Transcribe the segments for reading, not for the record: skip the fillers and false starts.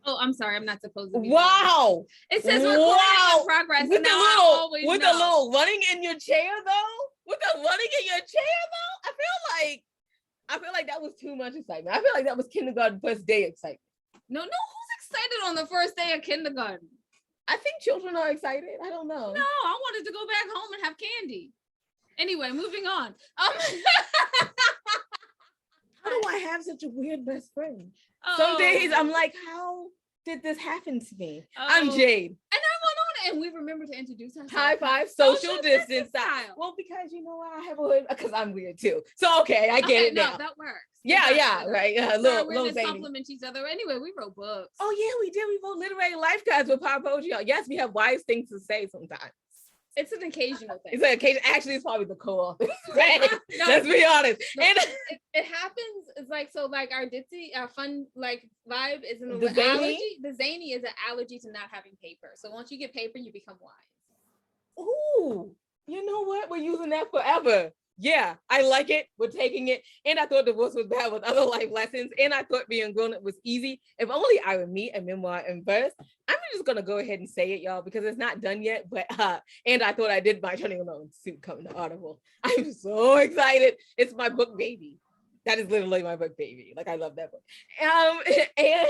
Oh, I'm sorry. I'm not supposed to be. Wow. It says recording in progress. With the little running in your chair though? With the running in your chair though? I feel like that was too much excitement. I feel like that was kindergarten first day excitement. No, who's excited on the first day of kindergarten? I think children are excited. I don't know. No, I wanted to go back home and have candy. Anyway, moving on. How do I have such a weird best friend? Oh. Some days I'm like, how did this happen to me? I'm Jade. And I went on and we remember to introduce ourselves. High five, social distance style. Well, because you know I have a hood, because I'm weird too. So okay, I get it now. That works. Yeah, right. We're gonna compliment each other. Anyway, we wrote books. Oh yeah, we did. We wrote literary life guides with Pop Poetry. Yes, we have wise things to say sometimes. It's an occasional thing. It's an occasion. Actually, it's probably the co-author. Let's be honest. And it happens. It's like so. Like our ditzy, our fun like vibe is an the allergy. The zany is an allergy to not having paper. So once you get paper, you become wise. Ooh, you know what? We're using that forever. Yeah, I like it. We're taking it. And I thought divorce was bad with other life lessons. And I thought being grown up was easy. If only I would meet a memoir in verse. I'm just gonna go ahead and say it, y'all, because it's not done yet. But and I thought I did my turning alone suit coming to Audible. I'm so excited. It's my book baby. That is literally my book baby. Like I love that book. And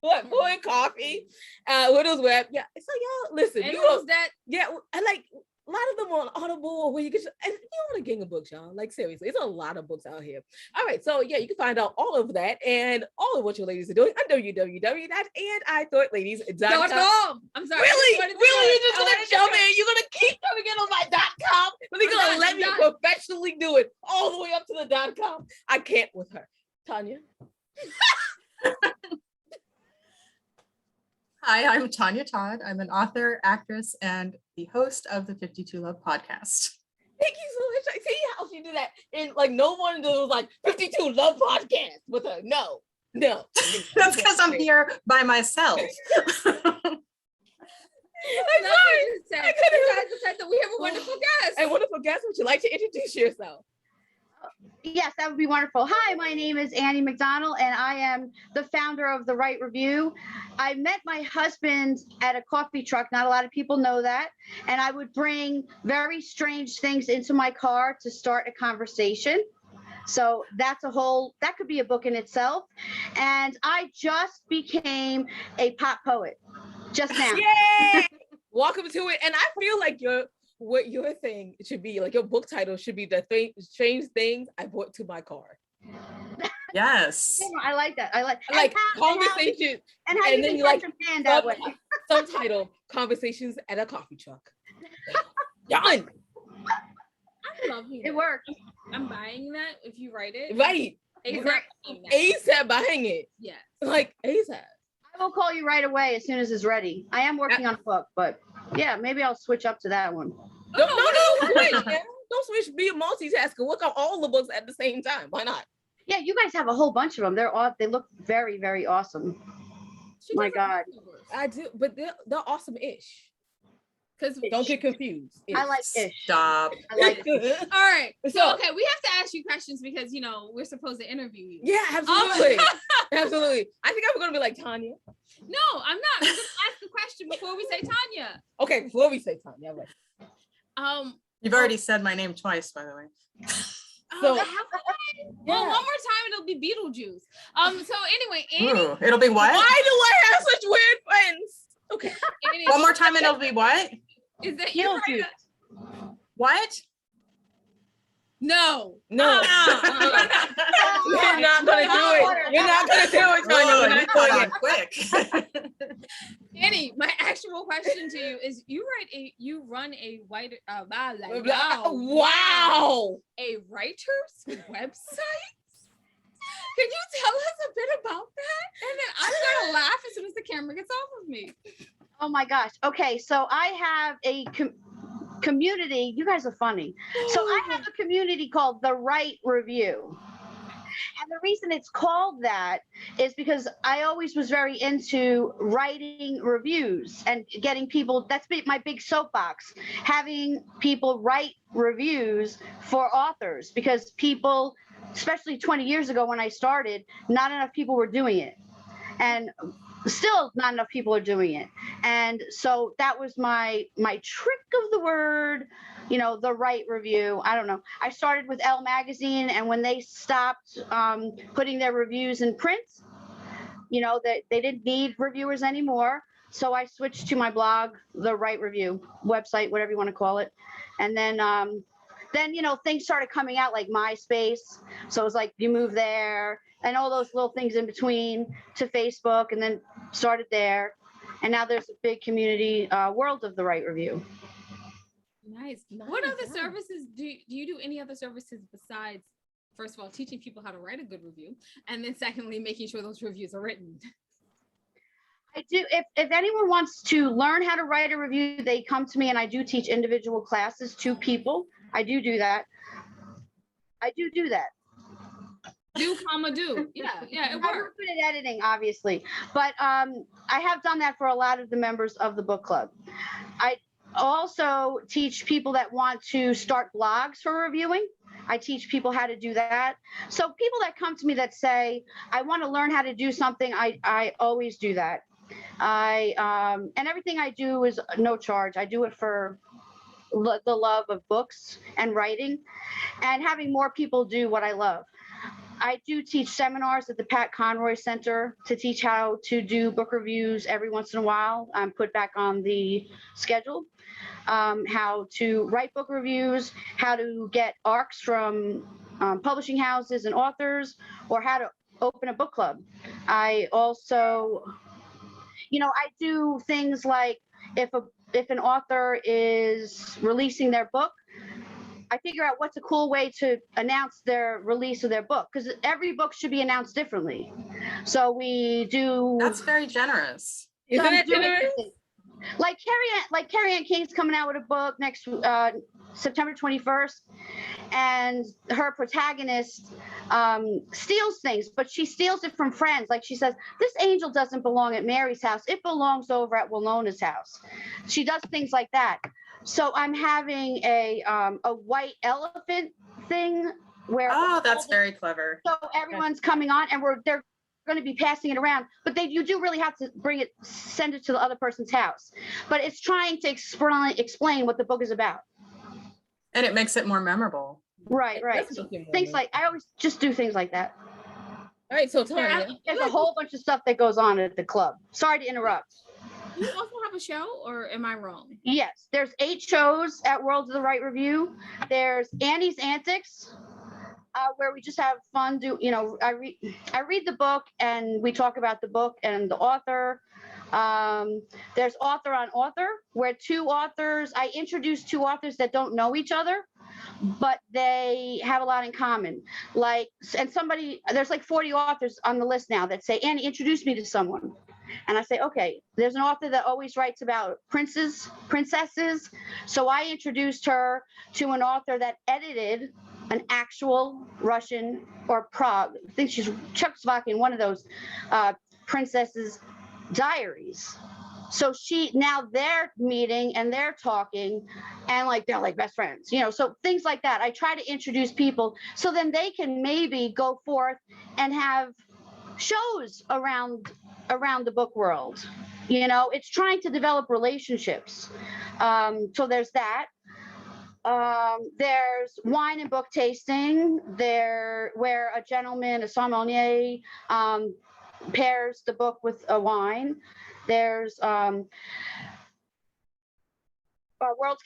what pouring coffee, Widow's Web. Yeah. So y'all listen. And you know that. Yeah, I like. A lot of them on Audible where you can, and you want a gang of books, y'all. Like seriously, it's a lot of books out here. All right, so yeah, you can find out all of that and all of what your ladies are doing on www.andithoughtLadies.com. I'm sorry. Really? You're just gonna jump in? You're gonna keep coming in on my .com? Really gonna let me professionally do it all the way up to the .com? I can't with her. Tanya. Hi, I'm Tanya Todd. I'm an author, actress, and the host of the 52 Love podcast. Thank you so much. I see how she did that. And like no one was like 52 Love podcast with her. No. That's because I'm here by myself. That's fine. I said that we have a wonderful guest. A wonderful guest. Would you like to introduce yourself? Yes, that would be wonderful. Hi, my name is Annie McDonald, and I am the founder of The Right Review. I met my husband at a coffee truck. Not a lot of people know that. And I would bring very strange things into my car to start a conversation. So that could be a book in itself. And I just became a pop poet just now. Yay! Welcome to it. And I feel like what your thing should be, like your book title should be the strange things I brought to my car. Yes. I like that. I like conversations. And then you like that way. Subtitle Conversations at a Coffee Truck. Done. I love you. It works. I'm buying that if you write it. Right. ASAP buying it. Yes. Like ASAP. I will call you right away as soon as it's ready. I am working on a book, but yeah, maybe I'll switch up to that one. No, wait. Don't switch. Be a multitasker. Work on all the books at the same time. Why not? Yeah, you guys have a whole bunch of them. They look very, very awesome. My God. I do, but they're awesome-ish. Because don't get confused. I like ish. Stop. I like it. All right. So okay, we have to ask you questions because we're supposed to interview you. Yeah, absolutely. Absolutely. I think I'm gonna be like Tanya. No, I'm not. I'm gonna ask a question before we say Tanya. Okay, before we say Tanya, right. You've already said my name twice, by the way. Well, one more time it'll be Beetlejuice. So anyway, Annie. Ooh, it'll be what? Why do I have such weird friends? Okay. Annie, one more time and it'll be what? Is that you? What? No. You're not gonna do it. You're not gonna do it, Tanya. Hold on, quick. Annie, my actual question to you is: you run a wow. a writer's website? Could you tell us a bit about that? And then I'm gonna laugh as soon as the camera gets off of me. Oh my gosh. Okay, so I have a community. You guys are funny. So I have a community called The Right Review. And the reason it's called that is because I always was very into writing reviews and getting people, that's my big soapbox, having people write reviews for authors, because people especially 20 years ago when I started, not enough people were doing it. And still not enough people are doing it. And so that was my trick of the word, the right review. I don't know. I started with Elle magazine, and when they stopped putting their reviews in print, that they didn't need reviewers anymore. So I switched to my blog, the Right Review website, whatever you want to call it. And then things started coming out like MySpace. So it was like you move there and all those little things in between to Facebook, and then started there. And now there's a big community world of the Right Review. Nice. What other services do you do? Any other services besides, first of all, teaching people how to write a good review, and then secondly, making sure those reviews are written? I do. If anyone wants to learn how to write a review, they come to me, and I do teach individual classes to people. I do that. Do, yeah, it I'm works. good at editing, obviously, but I have done that for a lot of the members of the book club. I also teach people that want to start blogs for reviewing. I teach people how to do that. So people that come to me that say, I want to learn how to do something, I always do that. And everything I do is no charge. I do it for the love of books and writing and having more people do what I love. I do teach seminars at the Pat Conroy Center to teach how to do book reviews every once in a while. I'm put back on the schedule. How to write book reviews, how to get ARCs from publishing houses and authors, or how to open a book club. I also, I do things like if an author is releasing their book, I figure out what's a cool way to announce their release of their book, because every book should be announced differently. So we do. That's very generous. Isn't that generous? Like Carrie Ann King's coming out with a book next September 21st, and her protagonist steals things, but she steals it from friends. Like she says, this angel doesn't belong at Mary's house. It belongs over at Winona's house. She does things like that. So I'm having a white elephant thing where That's very clever. So everyone's coming on, and they're going to be passing it around, but you do really have to send it to the other person's house. But it's trying to explain what the book is about. And it makes it more memorable. Right. Things like, I always just do things like that. All right, so Tanya, there's a whole bunch of stuff that goes on at the club. Sorry to interrupt. You also have a show, or am I wrong? Yes, there's 8 shows at World of the Right Review. There's Annie's Antics, where we just have fun. I read the book, and we talk about the book and the author. There's Author on Author, where I introduce 2 authors that don't know each other, but they have a lot in common. There's like 40 authors on the list now that say, Annie, introduce me to someone. And I say, okay, there's an author that always writes about princesses. So I introduced her to an author that edited an actual Russian or Prague, I think she's Czechoslovakian, one of those princesses' diaries. So now they're meeting and they're talking, and they're like best friends, so things like that. I try to introduce people so then they can maybe go forth and have shows around the book world. It's trying to develop relationships. So there's that. There's wine and book tasting where a gentleman, a sommelier, pairs the book with a wine. There's World's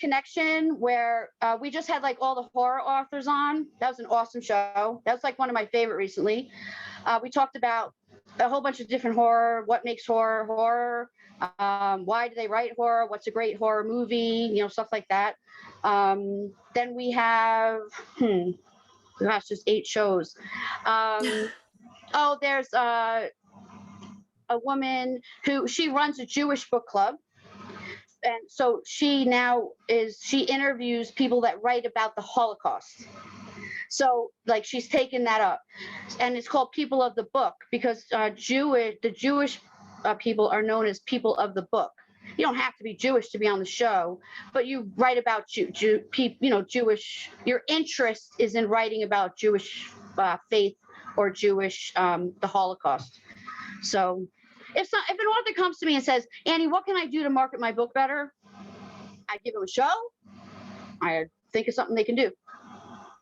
Connection, where we just had all the horror authors on. That was an awesome show. That was one of my favorite recently. We talked about a whole bunch of different horror, what makes horror, why do they write horror, what's a great horror movie, stuff like that. Then we have, just 8 shows. There's a woman who she runs a Jewish book club. And so she interviews people that write about the Holocaust. So she's taken that up, and it's called People of the Book, because the Jewish people are known as people of the book. You don't have to be Jewish to be on the show, but you write about Jewish. Your interest is in writing about Jewish faith or Jewish, the Holocaust. So if an author comes to me and says, Annie, what can I do to market my book better? I give them a show. I think of something they can do.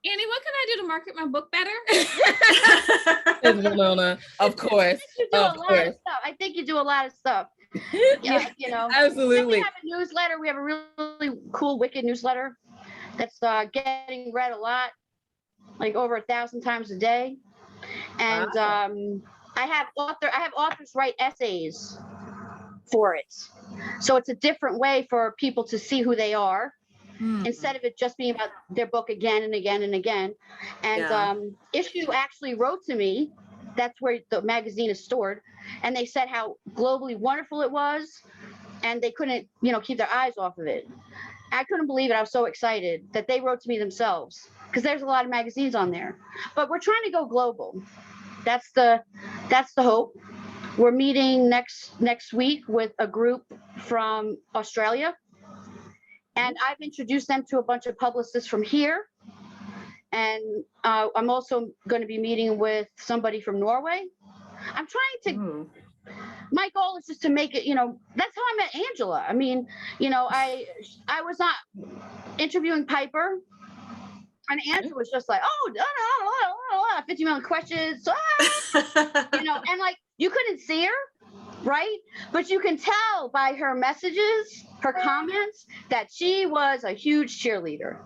Annie, what can I do to market my book better? Winona, of course. You do a lot of stuff. I think you do a lot of stuff. Yeah, You know, absolutely. Then we have a newsletter. We have a really cool Wicked newsletter that's getting read a lot, like over 1,000 times a day. And Wow. I have authors write essays for it. So it's a different way for people to see who they are. Instead of it just being about their book again and again and again. And Issue actually wrote to me, that's where the magazine is stored, and they said how globally wonderful it was, and they couldn't, keep their eyes off of it. I couldn't believe it. I was so excited that they wrote to me themselves, because there's a lot of magazines on there. But we're trying to go global. That's the hope. We're meeting next week with a group from Australia. And I've introduced them to a bunch of publicists from here. And I'm also going to be meeting with somebody from Norway. I'm trying to, my goal is just to make it, that's how I met Angela. I mean, I was not interviewing Piper. And Angela was just like, 50 million questions. And like, you couldn't see her, right? But you can tell by her messages, her comments, that she was a huge cheerleader.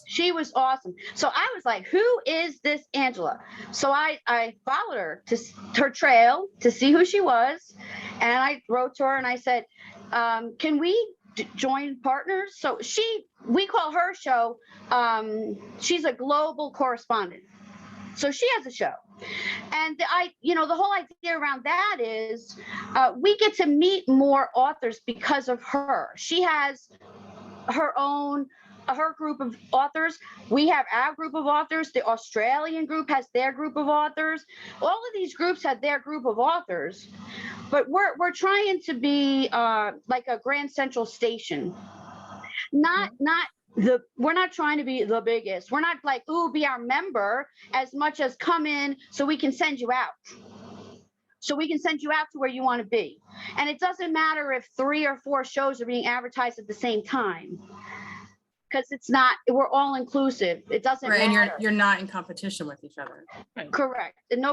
She was awesome. So I was like, who is this Angela? So I followed her to her trail to see who she was. And I wrote to her and I said, can we join partners? So we call her show, she's a global correspondent. So she has a show. And the whole idea around that is we get to meet more authors because of her. She has her group of authors. We have our group of authors. The Australian group has their group of authors. All of these groups have their group of authors. But we're trying to be like a Grand Central Station. We're not trying to be the biggest. We're not like, ooh, be our member, as much as come in so we can send you out. So we can send you out to where you want to be. And it doesn't matter if 3 or 4 shows are being advertised at the same time. Because we're all inclusive. It doesn't matter. And you're not in competition with each other. Correct. And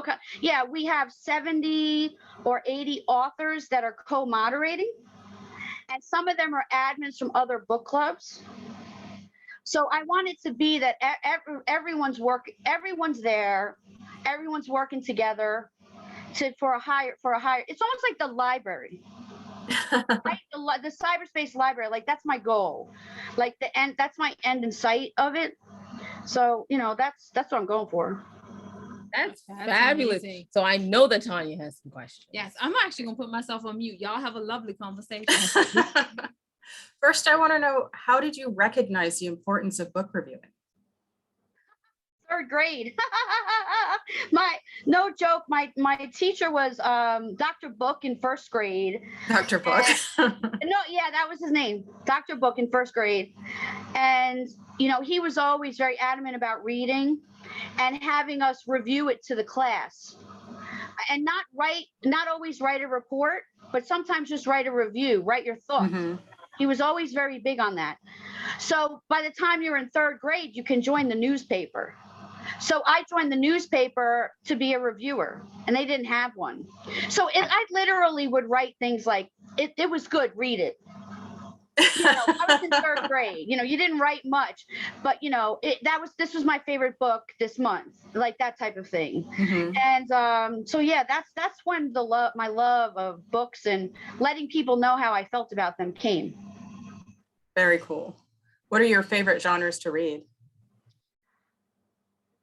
we have 70 or 80 authors that are co-moderating. And some of them are admins from other book clubs. So I want it to be that everyone's there, everyone's working together for a higher. It's almost like the library, right? The cyberspace library. Like that's my goal, like that's my end in sight of it. So that's what I'm going for. That's fabulous. Amazing. So I know that Tanya has some questions. Yes, I'm actually gonna put myself on mute. Y'all have a lovely conversation. First, I want to know, how did you recognize the importance of book reviewing? 3rd grade. No joke. My teacher was Dr. Book in 1st grade. Dr. Book. That was his name, Dr. Book in 1st grade. And he was always very adamant about reading and having us review it to the class, and not always write a report, but sometimes just write a review, write your thoughts. Mm-hmm. He was always very big on that. So by the time you're in 3rd grade, you can join the newspaper. So I joined the newspaper to be a reviewer, and they didn't have one. So I literally would write things like, it was good, read it. I was in 3rd grade. You didn't write much, but this was my favorite book this month, like that type of thing. Mm-hmm. And so that's when my love of books and letting people know how I felt about them came. Very cool. What are your favorite genres to read?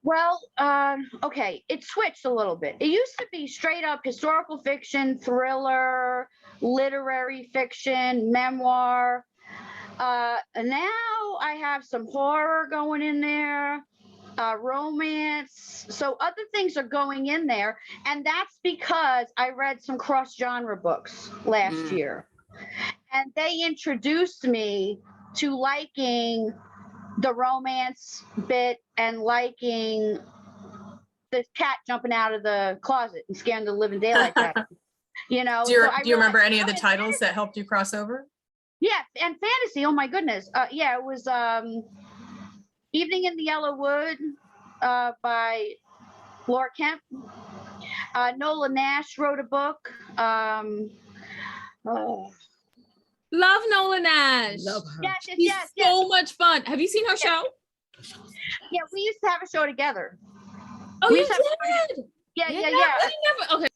Well, okay, it switched a little bit. It used to be straight up historical fiction, thriller, literary fiction, memoir. And now I have some horror going in there, romance. So other things are going in there. And that's because I read some cross-genre books last year. And they introduced me to liking the romance bit and liking this cat jumping out of the closet and scaring the living daylights out of me. You know, Do you, so I do you remember realized, any of the oh, titles that helped you cross over? yeah, and fantasy. Oh my goodness. Yeah, it was Evening in the Yellow Wood by Laura Kemp. Nola Nash wrote a book. Oh, Love Nola Nash. Love her. yes, yes, She's yes, yes. so much fun. Have you seen her show? Yeah, we used to have a show together. Oh, We you used to have a show did? Yeah, Yeah, yeah, yeah. I never. Okay.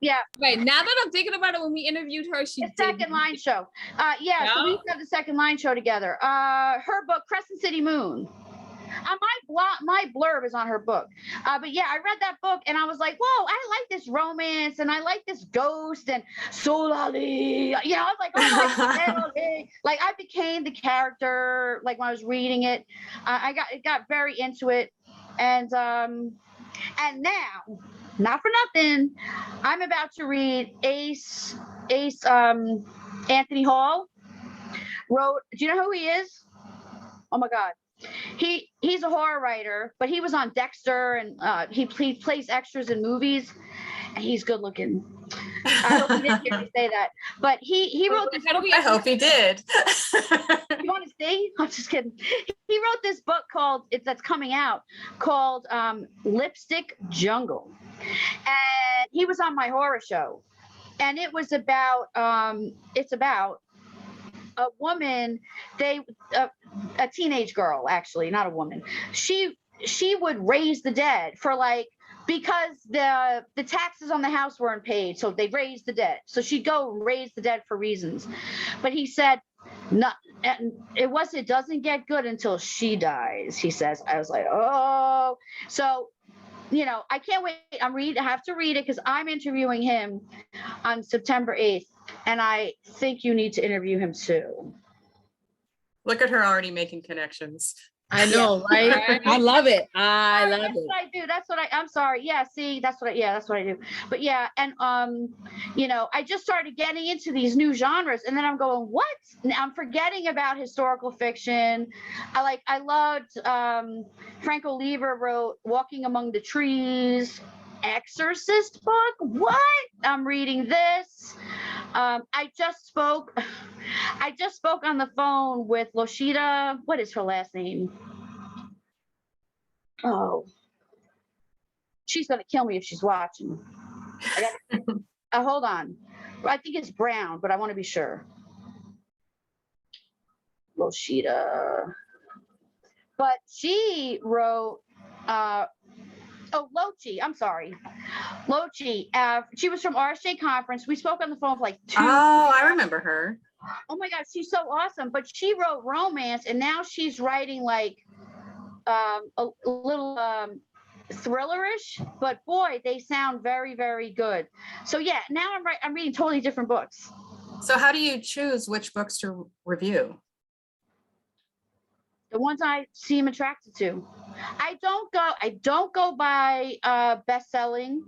Yeah, Wait, now that I'm thinking about it, when we interviewed her, she the did. second line show. Yeah, so we used to have the second line show together. Her book, Crescent City Moon. My blurb is on her book. But yeah, I read that book and I was like, whoa, I like this romance and I like this ghost and Solali. You know, I was like, oh my God, like I became the character. Like when I was reading it, I got very into it, and now, not for nothing, I'm about to read Ace. Anthony Hall wrote. Do you know who he is? Oh my God. He's a horror writer, but he was on Dexter and he plays extras in movies, and he's good looking. I hope he didn't hear me say that, but he wrote this. I hope he did. You want to see? I'm just kidding. He wrote this book that's coming out called Lipstick Jungle, and he was on my horror show, and it was about it's about a woman, a teenage girl, actually, not a woman. She would raise the dead for because the taxes on the house weren't paid, so they raised the dead. So she'd go raise the dead for reasons. But he said, no, it doesn't get good until she dies, he says. I was like, oh. So, you know, I can't wait. I have to read it because I'm interviewing him on September 8th. And I think you need to interview him too. Look at her already making connections. I know, right? I love it. I love That's it. what I do. That's what I'm sorry. Yeah, see, that's what I do. But yeah, and you know, I just started getting into these new genres, and then I'm going, what? I'm forgetting about historical fiction. I loved Franco Lever wrote Walking Among the Trees, Exorcist book. What? I'm reading this. I just spoke on the phone with Loshida. What is her last name? Oh, she's gonna kill me if she's watching. Hold on. I think it's Brown, but I want to be sure. Loshida. But she wrote Lochi. I'm sorry. Lochi. She was from RSJ conference. We spoke on the phone for like 2 Oh, I remember her. Oh my God, she's so awesome. But she wrote romance, and now she's writing a little thrillerish. But boy, they sound very, very good. So yeah, now I'm reading totally different books. So how do you choose which books to review? The ones I seem attracted to. I don't go by best-selling.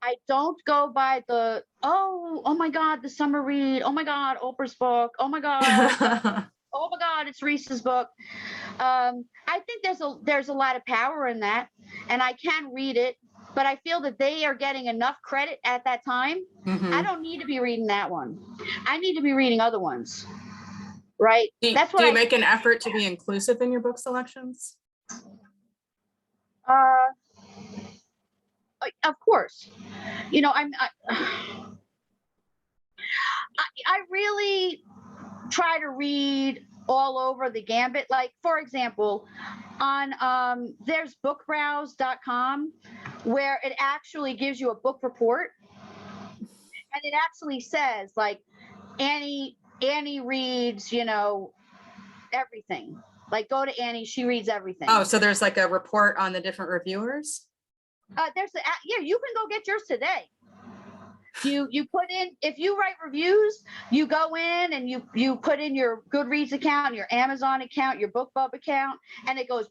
I don't go by the oh my God, the summer read. Oh my God, Oprah's book. Oh my God. Oh my God, it's Reese's book. I think there's a lot of power in that, and I can read it, but I feel that they are getting enough credit at that time. Mhm. I don't need to be reading that one. I need to be reading other ones. Right? Do you make an effort to be inclusive in your book selections? Of course. You know, I really try to read all over the gambit. Like, for example, on there's bookbrowse.com where it actually gives you a book report, and it actually says like Annie reads, you know, everything. Like, go to Annie, she reads everything. Oh, so there's like a report on the different reviewers? Yeah, you can go get yours today. You put in, if you write reviews, you go in and you put in your Goodreads account, your Amazon account, your BookBub account, and it goes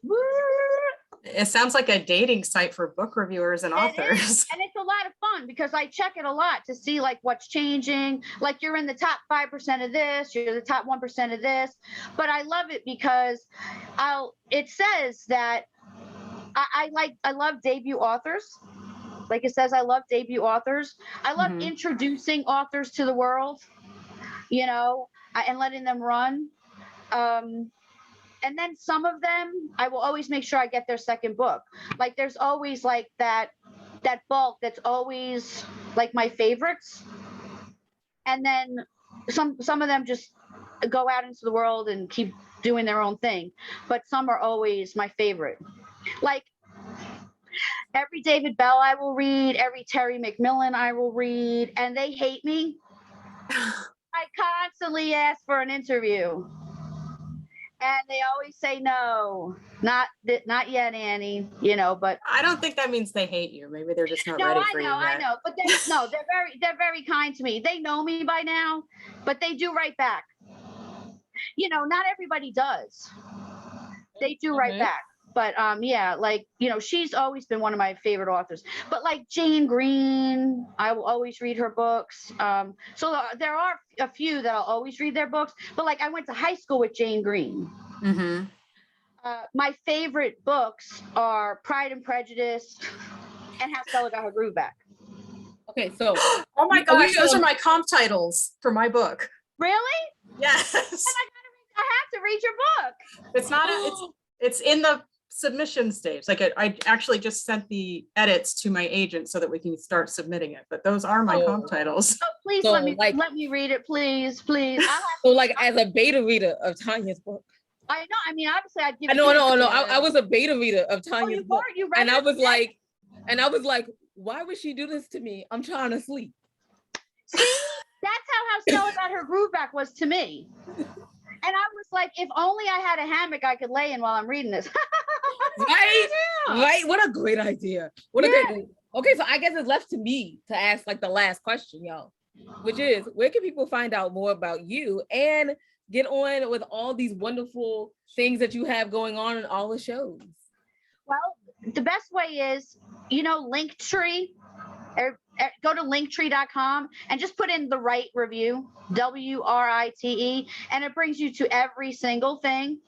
It sounds like a dating site for book reviewers and authors. And it's a lot of fun because I check it a lot to see like what's changing. Like you're in the top 5% of this, you're the top 1% of this. But I love it because it says that I love debut authors. Like it says, I love debut authors. I love introducing authors to the world, and letting them run. And then some of them, I will always make sure I get their second book. Like there's always like that bulk that's always like my favorites. And then some of them just go out into the world and keep doing their own thing. But some are always my favorite. Like every David Bell I will read, every Terry McMillan I will read, and they hate me. I constantly ask for an interview. And they always say no, not yet, Annie. But I don't think that means they hate you. Maybe they're just not ready for you yet. I know. But they're very kind to me. They know me by now, but they do write back. Not everybody does. They do write back. But she's always been one of my favorite authors. But like Jane Green, I will always read her books. So there are a few that I'll always read their books. But like I went to high school with Jane Green. Mm-hmm. My favorite books are Pride and Prejudice and How Stella Got Her Groove Back. Okay, so oh my gosh, those are my comp titles for my book. Really? Yes. And I have to read your book. It's not. It's in the submission stage. Like I actually just sent the edits to my agent so that we can start submitting it. But those are my comp titles. Oh, please let me read it, please. So like as a beta reader of Tanya's book. I know. I mean, obviously, I'd give. No. I was a beta reader of Tanya's book, and I was like, why would she do this to me? I'm trying to sleep. See, that's how Stella Got Her Groove Back was to me. And I was like, if only I had a hammock I could lay in while I'm reading this. Right. What a great idea. Okay, so I guess it's left to me to ask like the last question, y'all, which is, where can people find out more about you and get on with all these wonderful things that you have going on in all the shows? Well, the best way is, Linktree. Go to linktree.com and just put in The Right Review, WRITE, and it brings you to every single thing.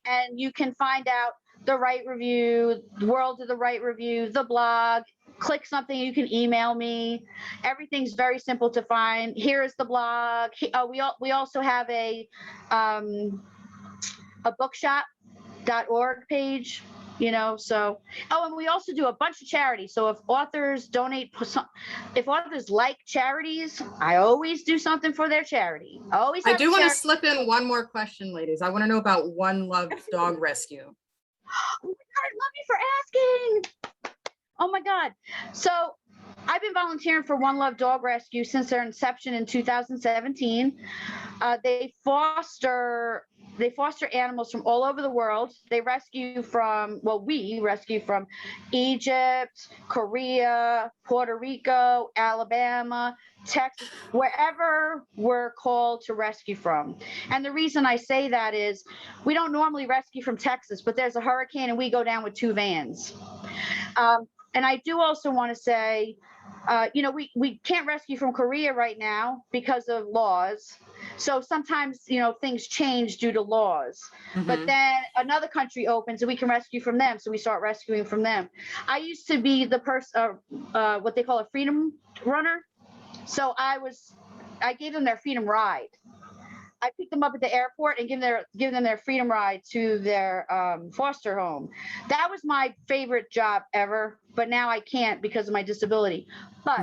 And you can find out The Right Review, the World of the Right Review, the blog. Click something, you can email me. Everything's very simple to find. Here is the blog. We also have a bookshop.org page. And we also do a bunch of charities. So if authors like charities, I always do something for their charity. I do want to slip in one more question, ladies. I want to know about One Love Dog Rescue. Oh my God, I love you for asking. Oh my God. So I've been volunteering for One Love Dog Rescue since their inception in 2017. They foster animals from all over the world. We rescue from Egypt, Korea, Puerto Rico, Alabama, Texas, wherever we're called to rescue from. And the reason I say that is we don't normally rescue from Texas, but there's a hurricane and we go down with 2 vans. And I do also want to say, we can't rescue from Korea right now because of laws. So sometimes, things change due to laws. Mm-hmm. But then another country opens and we can rescue from them. So we start rescuing from them. I used to be the person, what they call a freedom runner. So I gave them their freedom ride. I picked them up at the airport and give them their freedom ride to their foster home. That was my favorite job ever, but now I can't because of my disability. But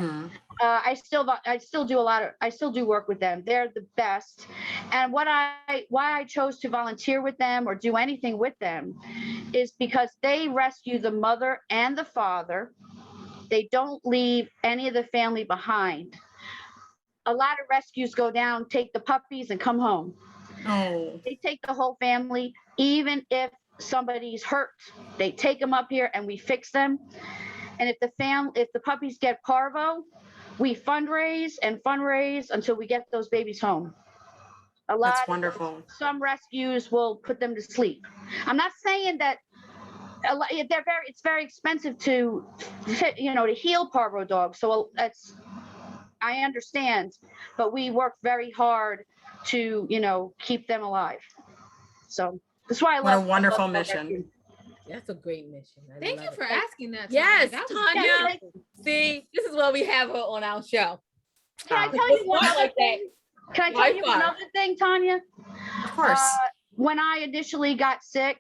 I still do work with them. They're the best. And why I chose to volunteer with them or do anything with them is because they rescue the mother and the father. They don't leave any of the family behind. A lot of rescues go down, take the puppies and come home. Oh. They take the whole family, even if somebody's hurt. They take them up here and we fix them. And if the puppies get parvo, we fundraise until we get those babies home. That's wonderful. Some rescues will put them to sleep. I'm not saying that it's very expensive to to heal parvo dogs. So I understand, but we work very hard to keep them alive. So that's why I What a love wonderful dog mission. rescue. That's a great mission. I Thank you love for it. asking that. Yes, That was Tanya. beautiful. See, this is why we have her on our show. Can I Um, tell you one Smart other like that. thing? Can I tell you one Wi-Fi. other thing, Tanya? Of course. When I initially got sick,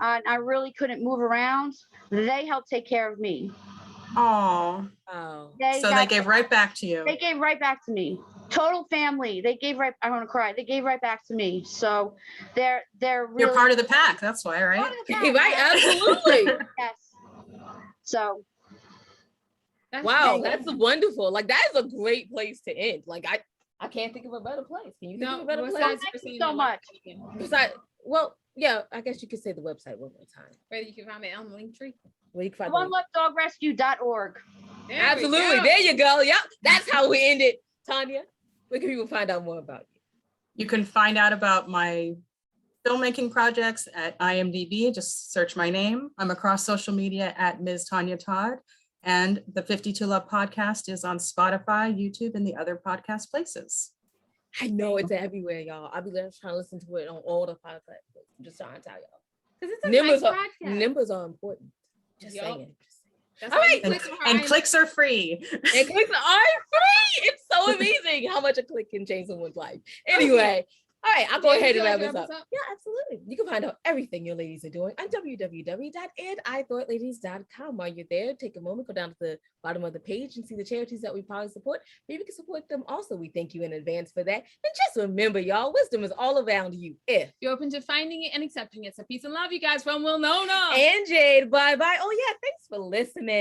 and I really couldn't move around, they helped take care of me. Oh, Oh, so they gave right back to you. They gave right back to me. Total family. They gave right. I want to cry. They gave right back to me. So they're really You're part of the pack. That's why, right? part of the family. right, absolutely. Yes. So That's Wow, great. that's wonderful. Like that is a great place to end. Like I can't think of a better place. Can you think of No, a better place? besides Thank for you saying so that much. Besides, well, yeah, I guess you could say the website one more time. Whether you can find me on the link tree. Where you can find OneLoveDogRescue.org. There we Absolutely. go. There you go. Yep. That's how we end it. Tanya, where can people find out more about you? You can find out about my filmmaking projects at IMDb. Just search my name. I'm across social media at Ms. Tanya Todd. And the 52 Love podcast is on Spotify, YouTube, and the other podcast places. I know it's everywhere, y'all. I'll be trying to listen to it on all the podcast platforms. I'm just trying to tell y'all. Because it's a Numbers nice are podcast. numbers are important. Just Yup. saying. That's All why right. you And, click and clicks are free. And clicks are free. It's so amazing how much a click can change someone's life. Anyway, all right, I'll go ahead and wrap this up. Yeah, absolutely. You can find out everything your ladies are doing on www.andithoughladies.com. While you're there, take a moment, go down to the bottom of the page and see the charities that we probably support. Maybe you can support them also. We thank you in advance for that. And just remember, y'all, wisdom is all around you. If you're open to finding it and accepting it. So peace and love, you guys, from Will Nona. and Jade, bye-bye. Oh yeah, thanks for listening.